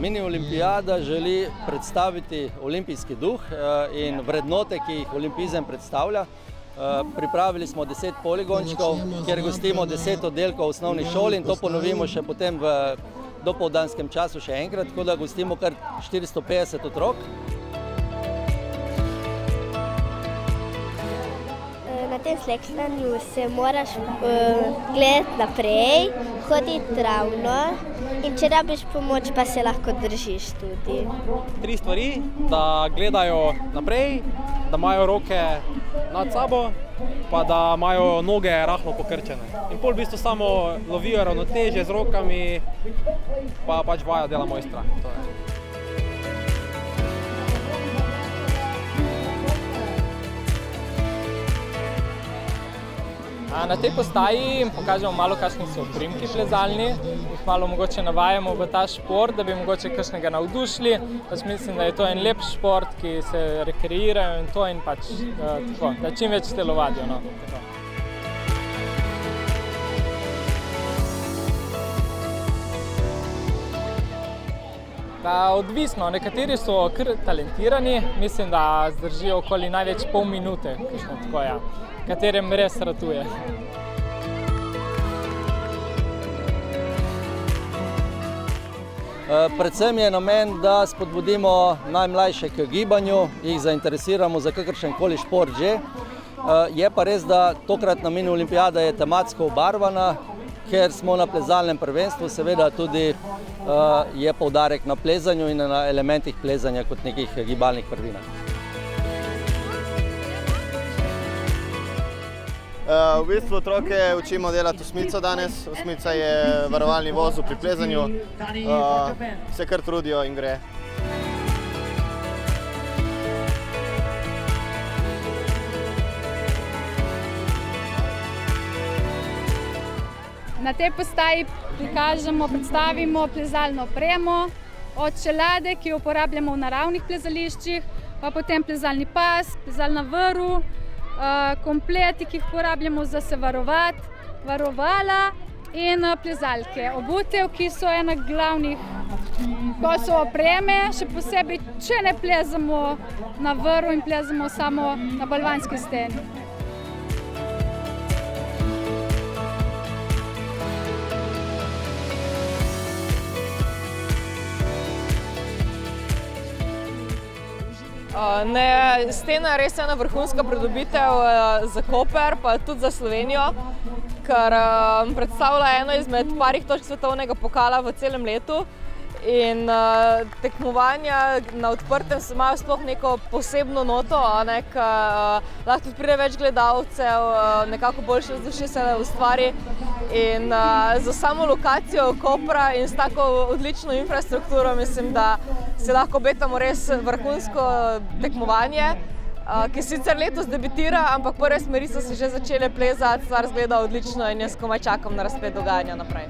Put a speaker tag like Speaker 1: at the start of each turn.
Speaker 1: Mini olimpijada želi predstaviti olimpijski duh in vrednote, ki jih olimpizem predstavlja. Pripravili smo 10 poligončkov, kjer gostimo 10 oddelkov osnovnih šol in to ponovimo še potem v dopoldanskem času še enkrat, tako da gostimo kar 450 otrok.
Speaker 2: Na tem slekšanju se moraš gledati naprej, hoditi ravno in če rabiš pomoč, pa se lahko držiš tudi.
Speaker 3: 3 stvari, da gledajo naprej, da imajo roke nad sabo, pa da imajo noge rahlo pokrčene. In pol v bistvu samo lovijo ravnotežje z rokami, pa pač vaja dela mojstra.
Speaker 4: Na tej postaji jim pokažemo malo, kakšni so oprimki plezalni, jih malo mogoče navajamo v ta šport, da bi mogoče kakšnega navdušili. Pač mislim, da je to en lep šport, ki se rekreirajo in to in pač tako, da čim več telovadijo. No, tako. Odvisno, nekateri so kar talentirani, mislim, da zdržijo okoli največ pol minute, tako ja, katerem res ratuje.
Speaker 1: Predvsem je namen, da spodbudimo najmlajše k gibanju, jih zainteresiramo za kakršenkoli šport že. Je pa res, da tokratna mini olimpijada je tematsko obarvana, ker smo na plezalnem prvenstvu, seveda tudi je poudarek na plezanju in na elementih plezanja kot nekih gibalnih prvinah.
Speaker 5: V bistvu otroke učimo delati osmico danes. Osmica je varovalni vozel pri plezanju. Se kar trudijo in gre.
Speaker 6: Na tej postaji predstavimo plezalno opremo, od čelade, ki jo uporabljamo v naravnih plezališčih, pa potem plezalni pas, plezalna vrv, kompleti, ki jih uporabljamo za se varovati, varovala in plezalke. Obutev, ki so ena glavnih kosov opreme, še posebej, če ne plezamo na vrv in plezamo samo na balvanski steni.
Speaker 7: Stena je res ena vrhunska pridobitev za Koper, pa tudi za Slovenijo, ker predstavlja eno izmed parih točk svetovnega pokala v celem letu. In tekmovanja na odprtem imajo sploh neko posebno noto, lahko tudi pride več gledalcev, nekako boljše vzdušje se ustvari. In za samo lokacijo Kopra in s tako odlično infrastrukturo mislim, da se lahko obetamo res vrhunsko tekmovanje, ki sicer letos debitira, ampak prve smeri so se že začele plezati, stvar izgleda odlično in jaz komaj čakam na razplet dogajanja naprej.